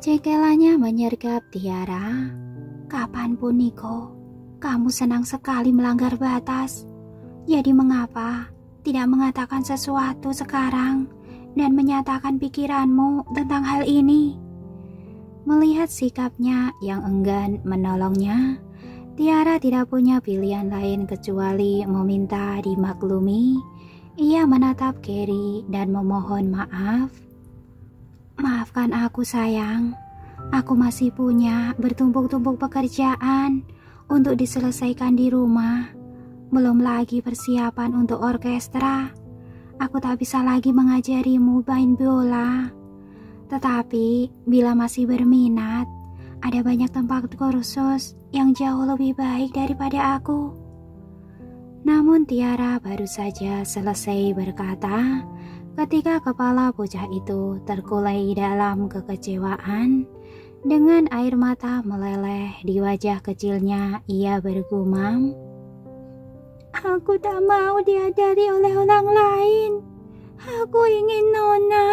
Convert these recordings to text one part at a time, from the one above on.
Kejengkelannya menyergap Tiara. Kapanpun Niko, kamu senang sekali melanggar batas. Jadi mengapa tidak mengatakan sesuatu sekarang dan menyatakan pikiranmu tentang hal ini? Melihat sikapnya yang enggan menolongnya, Tiara tidak punya pilihan lain kecuali meminta dimaklumi. Ia menatap Gary dan memohon maaf. Maafkan aku sayang, aku masih punya bertumpuk-tumpuk pekerjaan untuk diselesaikan di rumah. Belum lagi persiapan untuk orkestra. Aku tak bisa lagi mengajarimu main biola. Tetapi bila masih berminat, ada banyak tempat kursus yang jauh lebih baik daripada aku. Namun Tiara baru saja selesai berkata ketika kepala bocah itu terkulai dalam kekecewaan. Dengan air mata meleleh di wajah kecilnya, ia bergumam, "Aku tak mau diajari oleh orang lain. Aku ingin Nona."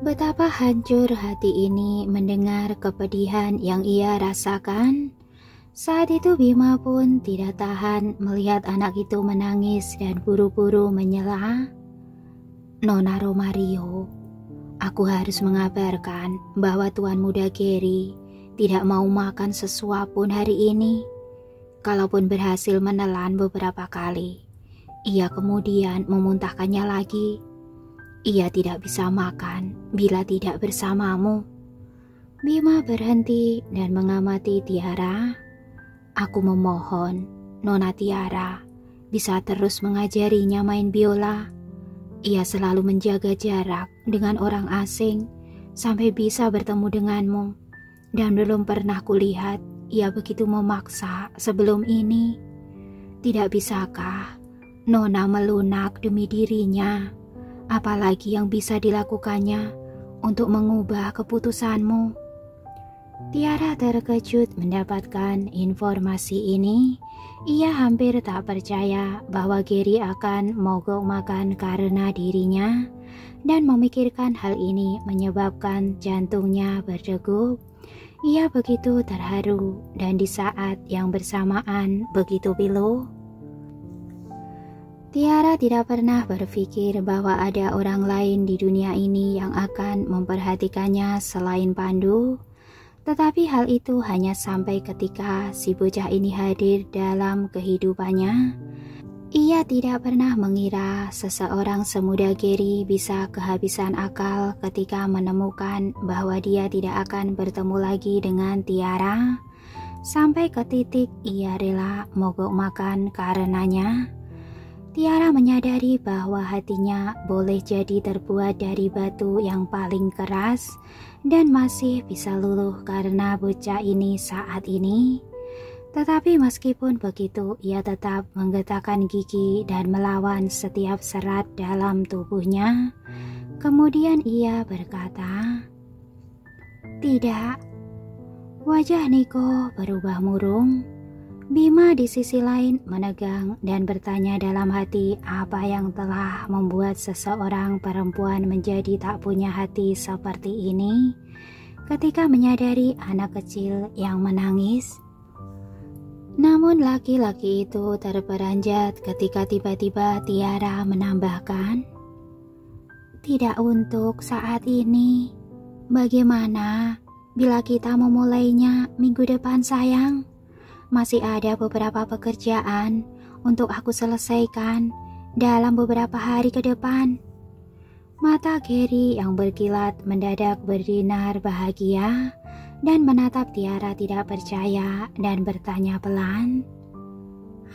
Betapa hancur hati ini mendengar kepedihan yang ia rasakan. Saat itu Bima pun tidak tahan melihat anak itu menangis dan buru-buru menyela. "Nona Romario, aku harus mengabarkan bahwa Tuan Muda Gary tidak mau makan sesuap pun hari ini. Kalaupun berhasil menelan beberapa kali, ia kemudian memuntahkannya lagi. Ia tidak bisa makan bila tidak bersamamu." Bima berhenti dan mengamati Tiara. "Aku memohon, Nona Tiara bisa terus mengajarinya main biola. Ia selalu menjaga jarak dengan orang asing sampai bisa bertemu denganmu. Dan belum pernah kulihat ia begitu memaksa sebelum ini. Tidak bisakah Nona melunak demi dirinya? Apalagi yang bisa dilakukannya untuk mengubah keputusanmu?" Tiara terkejut mendapatkan informasi ini. Ia hampir tak percaya bahwa Gary akan mogok makan karena dirinya, dan memikirkan hal ini menyebabkan jantungnya berdegup. Ia begitu terharu dan di saat yang bersamaan begitu pilu. Tiara tidak pernah berpikir bahwa ada orang lain di dunia ini yang akan memperhatikannya selain Pandu. Tetapi hal itu hanya sampai ketika si bocah ini hadir dalam kehidupannya. Ia tidak pernah mengira seseorang semuda Gary bisa kehabisan akal ketika menemukan bahwa dia tidak akan bertemu lagi dengan Tiara. Sampai ke titik ia rela mogok makan karenanya. Tiara menyadari bahwa hatinya boleh jadi terbuat dari batu yang paling keras dan masih bisa luluh karena bocah ini saat ini. Tetapi meskipun begitu, ia tetap menggetakkan gigi dan melawan setiap serat dalam tubuhnya. Kemudian ia berkata, "Tidak." Wajah Niko berubah murung. Bima di sisi lain menegang dan bertanya dalam hati apa yang telah membuat seseorang perempuan menjadi tak punya hati seperti ini ketika menyadari anak kecil yang menangis. Namun laki-laki itu terperanjat ketika tiba-tiba Tiara menambahkan, "Tidak untuk saat ini. Bagaimana bila kita memulainya minggu depan sayang? Masih ada beberapa pekerjaan untuk aku selesaikan dalam beberapa hari ke depan." Mata Gary yang berkilat mendadak berbinar bahagia dan menatap Tiara tidak percaya dan bertanya pelan,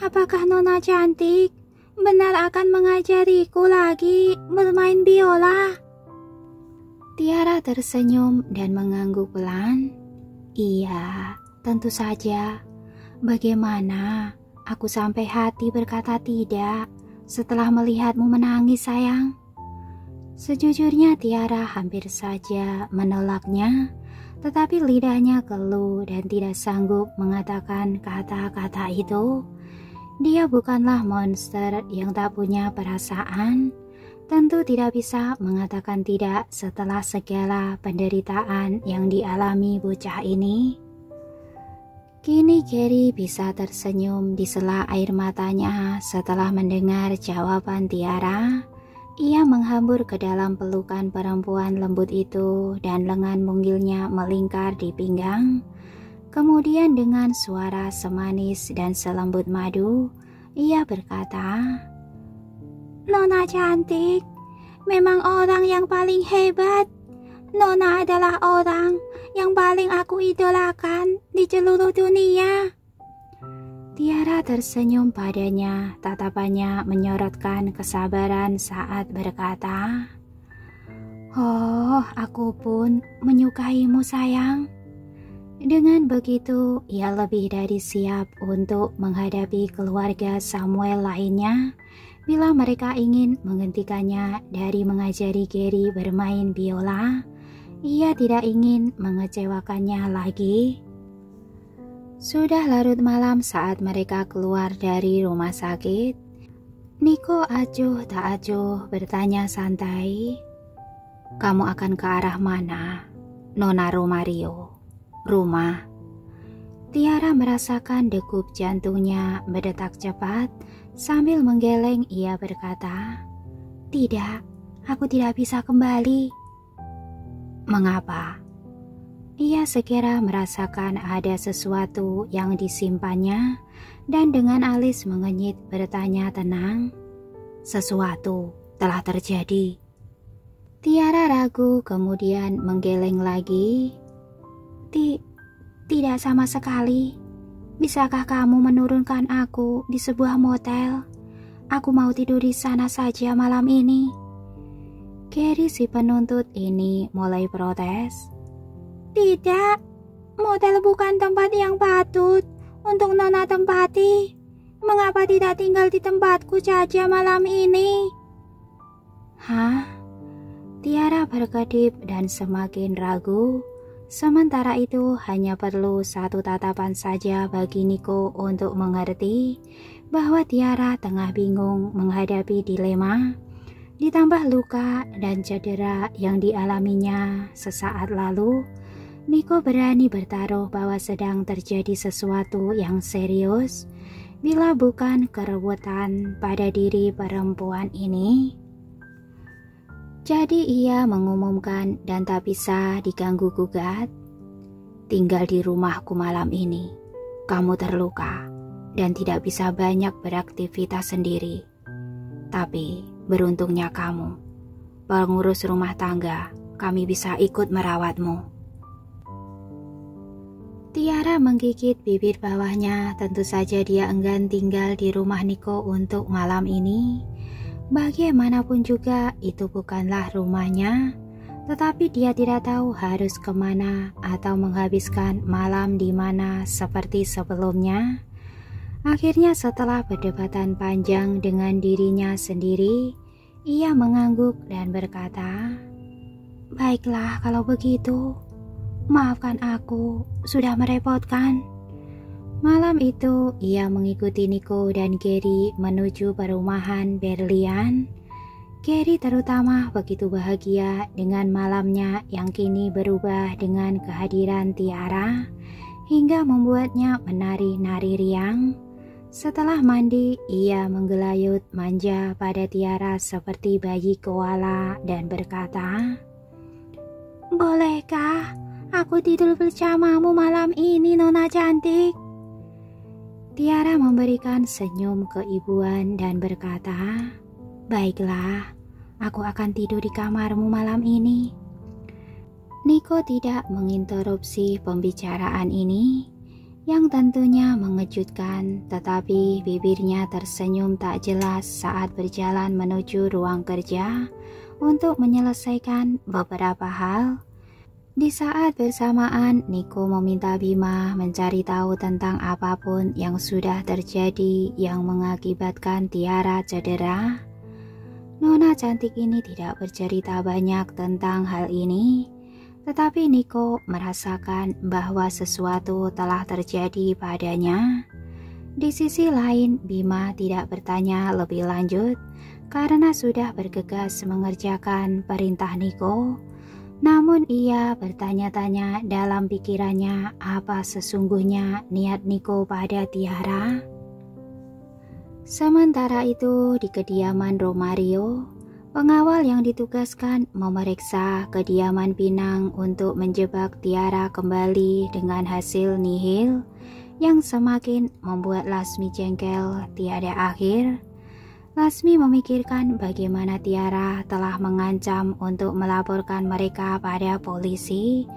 "Apakah Nona cantik benar akan mengajariku lagi bermain biola?" Tiara tersenyum dan mengangguk pelan. "Iya, tentu saja. Bagaimana aku sampai hati berkata tidak setelah melihatmu menangis sayang?" Sejujurnya Tiara hampir saja menolaknya, tetapi lidahnya keluh dan tidak sanggup mengatakan kata-kata itu. Dia bukanlah monster yang tak punya perasaan, tentu tidak bisa mengatakan tidak setelah segala penderitaan yang dialami bocah ini. Kini Gary bisa tersenyum di sela air matanya setelah mendengar jawaban Tiara. Ia menghambur ke dalam pelukan perempuan lembut itu dan lengan mungilnya melingkar di pinggang. Kemudian dengan suara semanis dan selembut madu, ia berkata, "Nona cantik, memang orang yang paling hebat. Nona adalah orang yang paling aku idolakan di seluruh dunia." Tiara tersenyum padanya, tatapannya menyorotkan kesabaran saat berkata, "Oh, aku pun menyukaimu sayang." Dengan begitu, ia lebih dari siap untuk menghadapi keluarga Samuel lainnya bila mereka ingin menghentikannya dari mengajari Gary bermain biola. Ia tidak ingin mengecewakannya lagi. Sudah larut malam saat mereka keluar dari rumah sakit. Niko acuh tak acuh bertanya santai, "Kamu akan ke arah mana, Nona Romario?" "Rumah." Tiara merasakan degup jantungnya berdetak cepat. Sambil menggeleng ia berkata, "Tidak, aku tidak bisa kembali." "Mengapa?" Ia segera merasakan ada sesuatu yang disimpannya dan dengan alis mengenyit bertanya tenang, "Sesuatu telah terjadi." Tiara ragu kemudian menggeleng lagi. Tidak sama sekali. Bisakah kamu menurunkan aku di sebuah motel? Aku mau tidur di sana saja malam ini." Gary si penuntut ini mulai protes. "Tidak, motel bukan tempat yang patut untuk Nona tempati. Mengapa tidak tinggal di tempatku saja malam ini?" "Hah?" Tiara berkedip dan semakin ragu. Sementara itu hanya perlu satu tatapan saja bagi Niko untuk mengerti bahwa Tiara tengah bingung menghadapi dilema. Ditambah luka dan cedera yang dialaminya sesaat lalu, Niko berani bertaruh bahwa sedang terjadi sesuatu yang serius, bila bukan kerebutan pada diri perempuan ini. Jadi ia mengumumkan dan tak bisa diganggu-gugat, "Tinggal di rumahku malam ini. Kamu terluka dan tidak bisa banyak beraktivitas sendiri. Tapi beruntungnya kamu, pengurus rumah tangga, kami bisa ikut merawatmu." Tiara menggigit bibir bawahnya. Tentu saja dia enggan tinggal di rumah Niko untuk malam ini. Bagaimanapun juga itu bukanlah rumahnya, tetapi dia tidak tahu harus kemana atau menghabiskan malam di mana seperti sebelumnya. Akhirnya setelah perdebatan panjang dengan dirinya sendiri, ia mengangguk dan berkata, "Baiklah kalau begitu. Maafkan aku, sudah merepotkan." Malam itu, ia mengikuti Niko dan Gary menuju perumahan Berlian. Gary terutama begitu bahagia dengan malamnya yang kini berubah dengan kehadiran Tiara, hingga membuatnya menari-nari riang. Setelah mandi, ia menggelayut manja pada Tiara seperti bayi koala dan berkata, "Bolehkah aku tidur bersamamu malam ini, Nona cantik?" Tiara memberikan senyum keibuan dan berkata, "Baiklah, aku akan tidur di kamarmu malam ini." Niko tidak menginterupsi pembicaraan ini, yang tentunya mengejutkan, tetapi bibirnya tersenyum tak jelas saat berjalan menuju ruang kerja untuk menyelesaikan beberapa hal. Di saat bersamaan, Niko meminta Bima mencari tahu tentang apapun yang sudah terjadi yang mengakibatkan Tiara cedera. Nona cantik ini tidak bercerita banyak tentang hal ini, tetapi Niko merasakan bahwa sesuatu telah terjadi padanya. Di sisi lain, Bima tidak bertanya lebih lanjut karena sudah bergegas mengerjakan perintah Niko. Namun ia bertanya-tanya dalam pikirannya apa sesungguhnya niat Niko pada Tiara. Sementara itu di kediaman Romario, pengawal yang ditugaskan memeriksa kediaman Pinang untuk menjebak Tiara kembali dengan hasil nihil yang semakin membuat Lasmi jengkel tiada akhir. Lasmi memikirkan bagaimana Tiara telah mengancam untuk melaporkan mereka pada polisi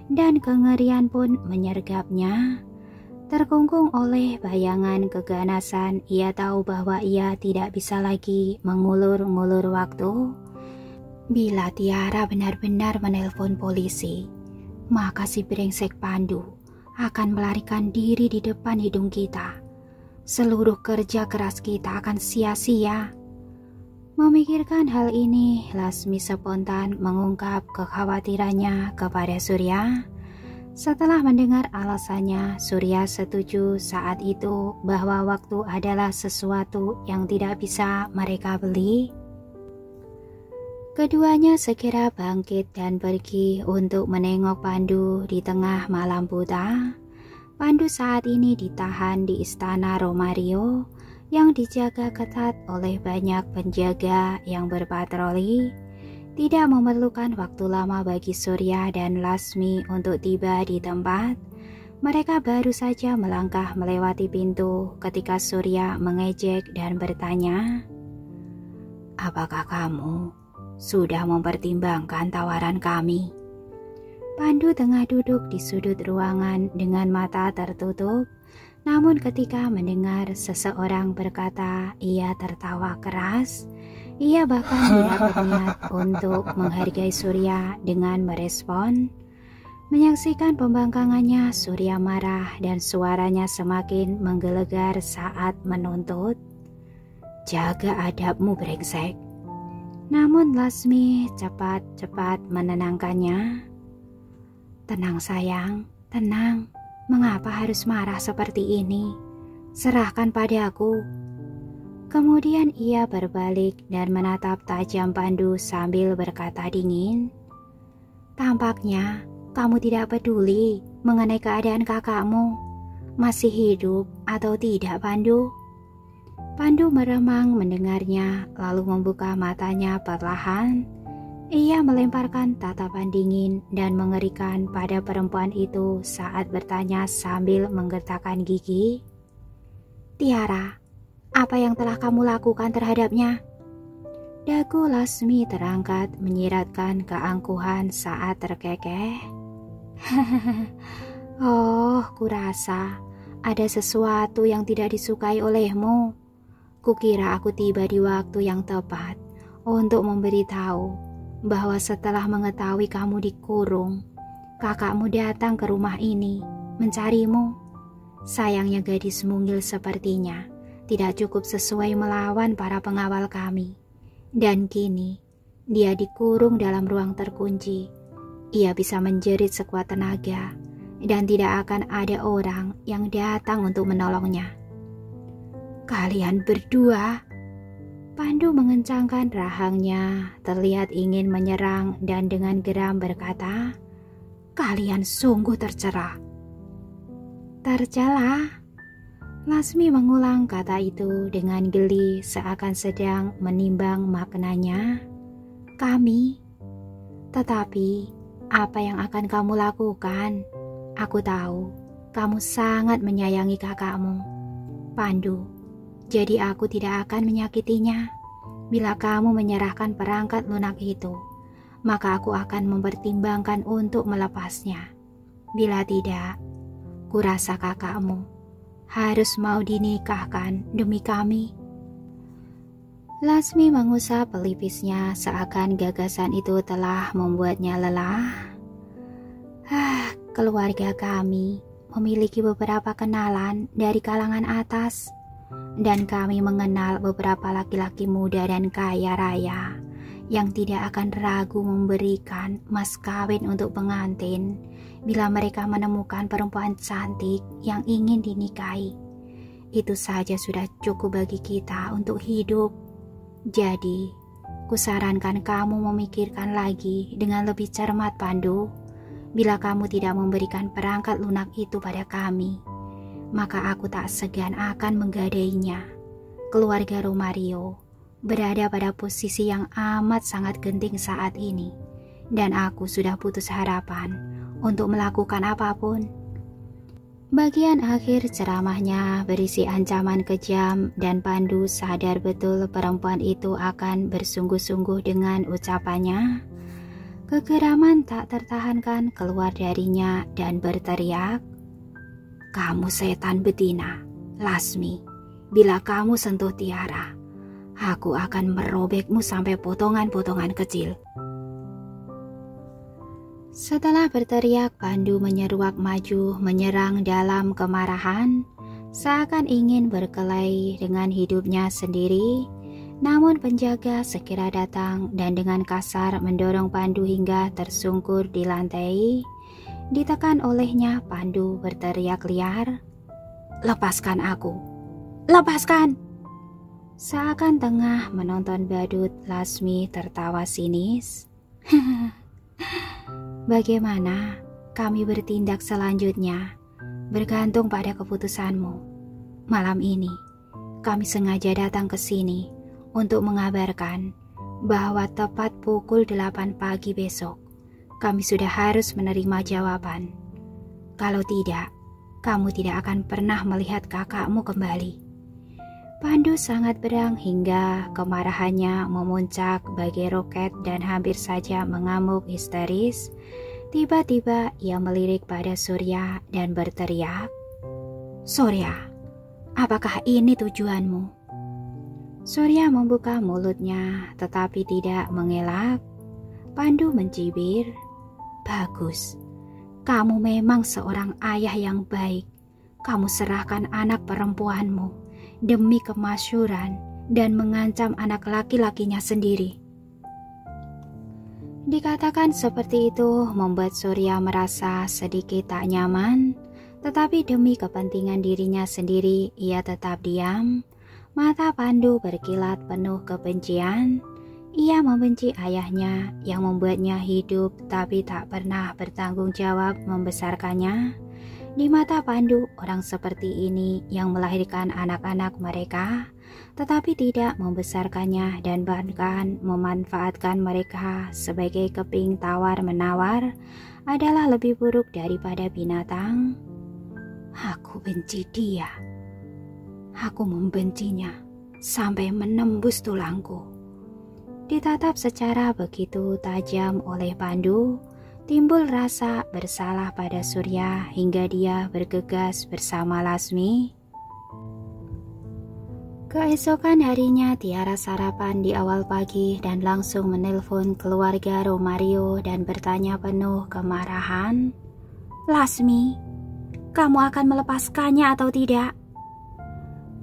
dan kengerian pun menyergapnya. Terkungkung oleh bayangan keganasan, ia tahu bahwa ia tidak bisa lagi mengulur-ngulur waktu. Bila Tiara benar-benar menelpon polisi, maka si brengsek Pandu akan melarikan diri di depan hidung kita. Seluruh kerja keras kita akan sia-sia. Memikirkan hal ini, Lasmi spontan mengungkap kekhawatirannya kepada Surya. Setelah mendengar alasannya, Surya setuju saat itu bahwa waktu adalah sesuatu yang tidak bisa mereka beli. Keduanya segera bangkit dan pergi untuk menengok Pandu di tengah malam buta. Pandu saat ini ditahan di istana Romario yang dijaga ketat oleh banyak penjaga yang berpatroli. Tidak memerlukan waktu lama bagi Surya dan Lasmi untuk tiba di tempat. Mereka baru saja melangkah melewati pintu ketika Surya mengejek dan bertanya, "Apakah kamu sudah mempertimbangkan tawaran kami?" Pandu tengah duduk di sudut ruangan dengan mata tertutup. Namun ketika mendengar seseorang berkata, ia tertawa keras. Ia bahkan tidak berniat untuk menghargai Surya dengan merespon. Menyaksikan pembangkangannya, Surya marah dan suaranya semakin menggelegar saat menuntut, "Jaga adabmu, brengsek." Namun Lasmi cepat-cepat menenangkannya. "Tenang sayang, tenang. Mengapa harus marah seperti ini? Serahkan padaku." Kemudian ia berbalik dan menatap tajam Pandu sambil berkata dingin, "Tampaknya kamu tidak peduli mengenai keadaan kakakmu. Masih hidup atau tidak, Pandu?" Pandu meremang mendengarnya, lalu membuka matanya perlahan. Ia melemparkan tatapan dingin dan mengerikan pada perempuan itu saat bertanya sambil menggertakkan gigi, "Tiara, apa yang telah kamu lakukan terhadapnya?" Dagu Lasmi terangkat menyiratkan keangkuhan saat terkekeh. "Oh, kurasa ada sesuatu yang tidak disukai olehmu. Kukira aku tiba di waktu yang tepat untuk memberitahu bahwa setelah mengetahui kamu dikurung, kakakmu datang ke rumah ini mencarimu. Sayangnya gadis mungil sepertinya tidak cukup sesuai melawan para pengawal kami. Dan kini dia dikurung dalam ruang terkunci. Ia bisa menjerit sekuat tenaga dan tidak akan ada orang yang datang untuk menolongnya." "Kalian berdua?" Pandu mengencangkan rahangnya, terlihat ingin menyerang dan dengan geram berkata, "Kalian sungguh tercela." "Tercela?" Lasmi mengulang kata itu dengan geli seakan sedang menimbang maknanya. "Kami? Tetapi apa yang akan kamu lakukan? Aku tahu kamu sangat menyayangi kakakmu, Pandu. Jadi aku tidak akan menyakitinya. Bila kamu menyerahkan perangkat lunak itu, maka aku akan mempertimbangkan untuk melepasnya. Bila tidak, kurasa kakakmu harus mau dinikahkan demi kami." Lasmi mengusap pelipisnya seakan gagasan itu telah membuatnya lelah. Keluarga kami memiliki beberapa kenalan dari kalangan atas. Dan kami mengenal beberapa laki-laki muda dan kaya raya yang tidak akan ragu memberikan mas kawin untuk pengantin bila mereka menemukan perempuan cantik yang ingin dinikahi. Itu saja sudah cukup bagi kita untuk hidup. Jadi, kusarankan kamu memikirkan lagi dengan lebih cermat, Pandu. Bila kamu tidak memberikan perangkat lunak itu pada kami, maka aku tak segan akan menggadainya. Keluarga Romario berada pada posisi yang amat sangat genting saat ini, dan aku sudah putus harapan untuk melakukan apapun. Bagian akhir ceramahnya berisi ancaman kejam dan Pandu sadar betul perempuan itu akan bersungguh-sungguh dengan ucapannya. Kegeraman tak tertahankan keluar darinya dan berteriak, "Kamu setan betina, Lasmi. Bila kamu sentuh Tiara, aku akan merobekmu sampai potongan-potongan kecil." Setelah berteriak, Pandu menyeruak maju menyerang dalam kemarahan, seakan ingin berkelahi dengan hidupnya sendiri. Namun penjaga segera datang dan dengan kasar mendorong Pandu hingga tersungkur di lantai. Ditekan olehnya, Pandu berteriak liar, "Lepaskan aku! Lepaskan!" Seakan tengah menonton badut, Lasmi tertawa sinis. "Bagaimana kami bertindak selanjutnya bergantung pada keputusanmu. Malam ini kami sengaja datang ke sini untuk mengabarkan bahwa tepat pukul 8 pagi besok kami sudah harus menerima jawaban. Kalau tidak, kamu tidak akan pernah melihat kakakmu kembali." Pandu sangat berang hingga kemarahannya memuncak bagai roket dan hampir saja mengamuk histeris. Tiba-tiba ia melirik pada Surya dan berteriak, "Surya, apakah ini tujuanmu?" Surya membuka mulutnya tetapi tidak mengelak. Pandu mencibir, "Bagus, kamu memang seorang ayah yang baik. Kamu serahkan anak perempuanmu demi kemasyhuran dan mengancam anak laki-lakinya sendiri." Dikatakan seperti itu membuat Surya merasa sedikit tak nyaman, tetapi demi kepentingan dirinya sendiri ia tetap diam. Mata Pandu berkilat penuh kebencian. Ia membenci ayahnya yang membuatnya hidup tapi tak pernah bertanggung jawab membesarkannya. Di mata Pandu, orang seperti ini yang melahirkan anak-anak mereka tetapi tidak membesarkannya dan bahkan memanfaatkan mereka sebagai keping tawar-menawar adalah lebih buruk daripada binatang. Aku benci dia. Aku membencinya sampai menembus tulangku. Ditatap secara begitu tajam oleh Pandu, timbul rasa bersalah pada Surya hingga dia bergegas bersama Lasmi. Keesokan harinya Tiara sarapan di awal pagi dan langsung menelpon keluarga Romario dan bertanya penuh kemarahan, "Lasmi, kamu akan melepaskannya atau tidak?"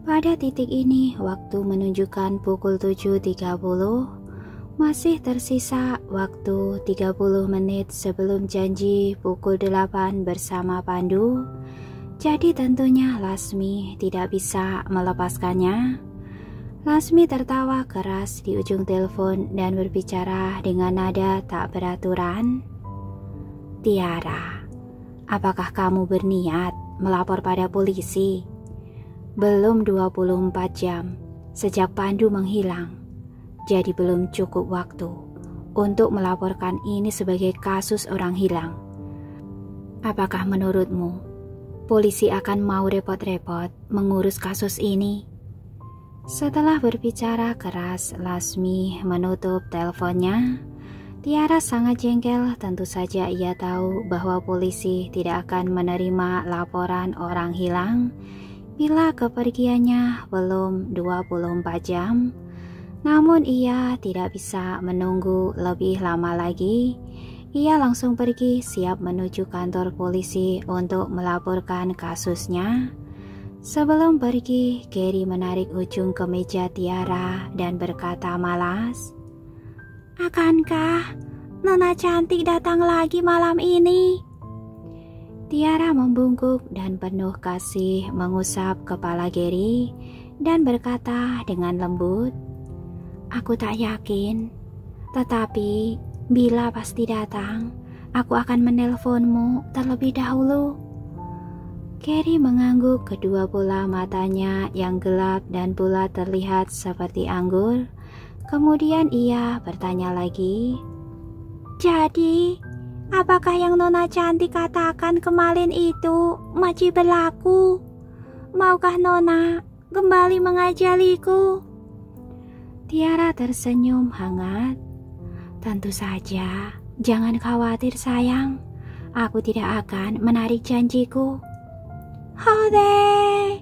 Pada titik ini waktu menunjukkan pukul 7.30. Masih tersisa waktu 30 menit sebelum janji pukul 8 bersama Pandu. Jadi tentunya Lasmi tidak bisa melepaskannya. Lasmi tertawa keras di ujung telepon dan berbicara dengan nada tak beraturan. "Tiara, apakah kamu berniat melapor pada polisi? Belum 24 jam sejak Pandu menghilang. Jadi belum cukup waktu untuk melaporkan ini sebagai kasus orang hilang. Apakah menurutmu polisi akan mau repot-repot mengurus kasus ini?" Setelah berbicara keras, Lasmi menutup teleponnya. Tiara sangat jengkel, tentu saja ia tahu bahwa polisi tidak akan menerima laporan orang hilang bila kepergiannya belum 24 jam. Namun ia tidak bisa menunggu lebih lama lagi. Ia langsung pergi siap menuju kantor polisi untuk melaporkan kasusnya. Sebelum pergi, Gary menarik ujung kemeja Tiara dan berkata malas, "Akankah Nona cantik datang lagi malam ini?" Tiara membungkuk dan penuh kasih mengusap kepala Gary dan berkata dengan lembut, Aku tak yakin. Tetapi bila pasti datang, aku akan menelponmu terlebih dahulu. Carrie mengangguk, kedua bola matanya yang gelap dan bulat terlihat seperti anggur. Kemudian ia bertanya lagi. Jadi, apakah yang Nona cantik katakan kemarin itu masih berlaku? Maukah Nona kembali mengajariku? Tiara tersenyum hangat. Tentu saja, jangan khawatir sayang. Aku tidak akan menarik janjiku. Hore!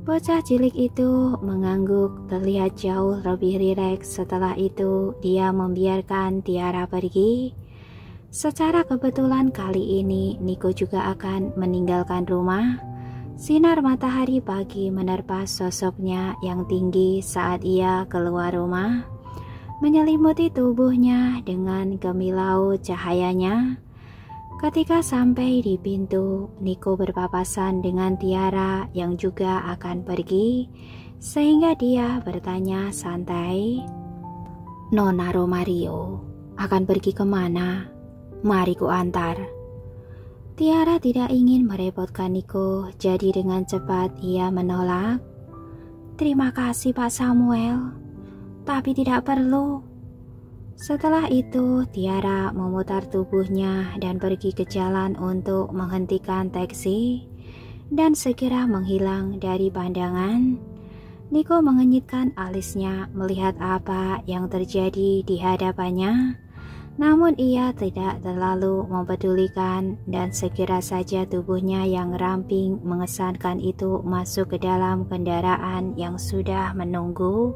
Bocah cilik itu mengangguk, terlihat jauh lebih rileks. Setelah itu, dia membiarkan Tiara pergi. Secara kebetulan kali ini, Nico juga akan meninggalkan rumah. Sinar matahari pagi menerpa sosoknya yang tinggi saat ia keluar rumah, menyelimuti tubuhnya dengan kemilau cahayanya. Ketika sampai di pintu, Nico berpapasan dengan Tiara yang juga akan pergi, sehingga dia bertanya santai, Nona Romario akan pergi kemana? Mari ku antar. Tiara tidak ingin merepotkan Nico, jadi dengan cepat ia menolak. Terima kasih Pak Samuel, tapi tidak perlu. Setelah itu, Tiara memutar tubuhnya dan pergi ke jalan untuk menghentikan taksi dan segera menghilang dari pandangan. Nico mengenyitkan alisnya melihat apa yang terjadi di hadapannya. Namun ia tidak terlalu mempedulikan dan segera saja tubuhnya yang ramping mengesankan itu masuk ke dalam kendaraan yang sudah menunggu.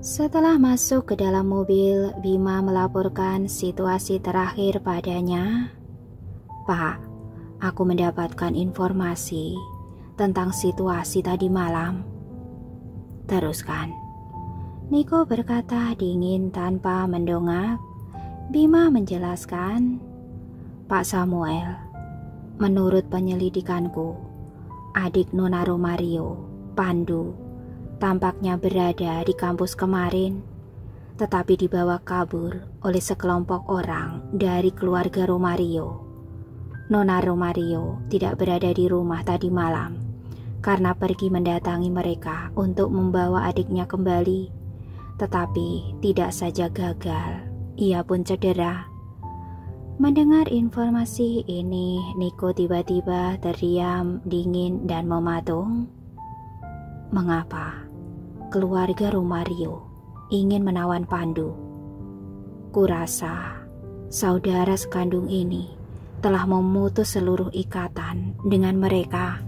Setelah masuk ke dalam mobil, Bima melaporkan situasi terakhir padanya. Pak, aku mendapatkan informasi tentang situasi tadi malam. Teruskan. Nico berkata dingin tanpa mendongak. Bima menjelaskan, Pak Samuel, menurut penyelidikanku, adik Nona Romario, Pandu, tampaknya berada di kampus kemarin, tetapi dibawa kabur oleh sekelompok orang dari keluarga Romario. Nona Romario tidak berada di rumah tadi malam karena pergi mendatangi mereka untuk membawa adiknya kembali, tetapi tidak saja gagal, ia pun cedera. Mendengar informasi ini, Nico tiba-tiba terdiam, dingin dan mematung. Mengapa keluarga Romario ingin menawan Pandu? Kurasa saudara sekandung ini telah memutus seluruh ikatan dengan mereka.